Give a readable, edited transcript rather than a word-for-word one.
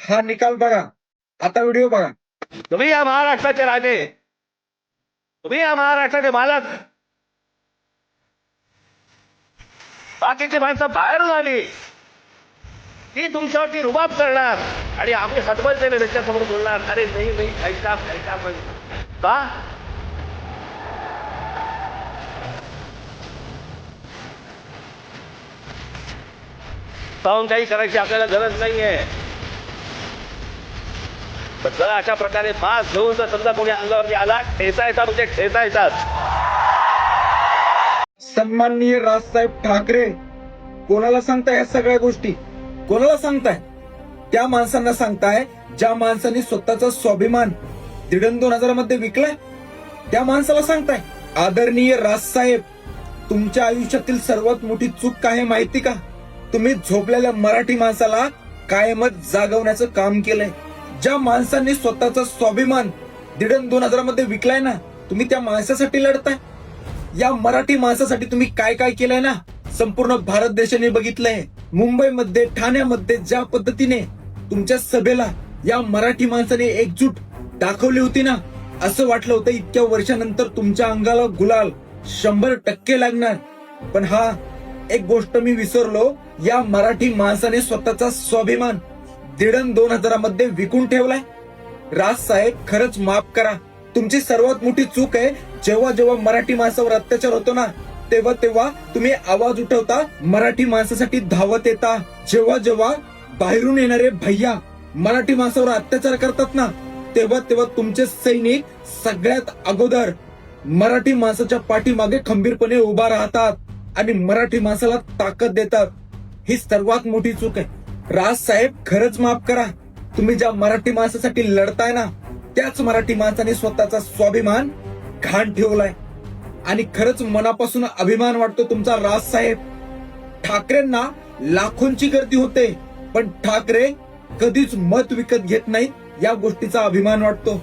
हा निकाल बघा, आता व्हिडिओ बघा. तुम्ही या महाराष्ट्राचे राजे, तुम्ही या महाराष्ट्राचे मालक. बाकीची माणसं बाहेरून आली ती तुमच्यावरती रुबाब करणार आणि आम्ही हतबलतेने त्यांच्यासमोर बोलणार, अरे नाही नाही ऐका ऐका. पण का पाहून काही करायची आपल्याला गरज नाहीये. पण जर अशा प्रकारे मास्क घेऊन जर समजा कोणी अंगावरती आला, ठेचायचा म्हणजे ठेचायचाच. सन्माननीय राजसाहेब ठाकरे, कोणाला सांगताय या सगळ्या गोष्टी? कोणाला सांगताय? त्या माणसांना सांगताय ज्या माणसाने स्वतःचा स्वाभिमान 1,500 मध्ये विकलाय. त्या माणसाला सांगताय. आदरणीय राजसाहेब, तुमच्या आयुष्यातील सर्वात मोठी चूक काय आहे माहिती का? तुम्ही झोपलेल्या मराठी माणसाला कायमच जागवण्याचं काम केलंय. ज्या माणसांनी स्वतःचा स्वाभिमान 1,500 मध्ये विकलाय ना, तुम्ही त्या माणसासाठी लढताय. या मराठी माणसासाठी तुम्ही काय काय केलंय ना, संपूर्ण भारत देशाने बघितलंय. मुंबईमध्ये, ठाण्यामध्ये ज्या पद्धतीने तुमच्या सभेला या मराठी माणसाने एकजूट दाखवली होती ना, असं वाटलं होतं इतक्या वर्षानंतर तुमच्या अंगाला गुलाल 100% लागणार. पण हा एक गोष्ट मी विसरलो, या मराठी माणसाने स्वतःचा स्वाभिमान 1,500 मध्ये विकून ठेवलाय. राजसाहेब, खरंच माफ करा. तुमची सर्वात मोठी चूक आहे. जेव्हा जेव्हा मराठी माणसावर अत्याचार होतो ना, तेव्हा तेव्हा तुम्ही आवाज उठवता, मराठी माणसासाठी धावत येता. जेव्हा जेव्हा बाहेरून येणारे भैया मराठी माणसावर अत्याचार करतात ना, तेव्हा तेव्हा तुमचे सैनिक सगळ्यात अगोदर मराठी माणसाच्या पाठीमागे खंबीरपणे उभा राहतात आणि मराठी माणसाला ताकद देतात. ही सर्वात मोठी चूक आहे. राजसाहेब, खरंच माफ करा. तुम्ही ज्या मराठी माणसासाठी लढताय ना, त्याच मराठी माणसाने स्वतःचा स्वाभिमान घाण ठेवलाय. आणि खरंच मनापासून अभिमान वाटतो तुमचा राजसाहेब. ठाकरेंना लाखोंची गर्दी होते, पण ठाकरे कधीच मत विकत घेत नाहीत, या गोष्टीचा अभिमान वाटतो.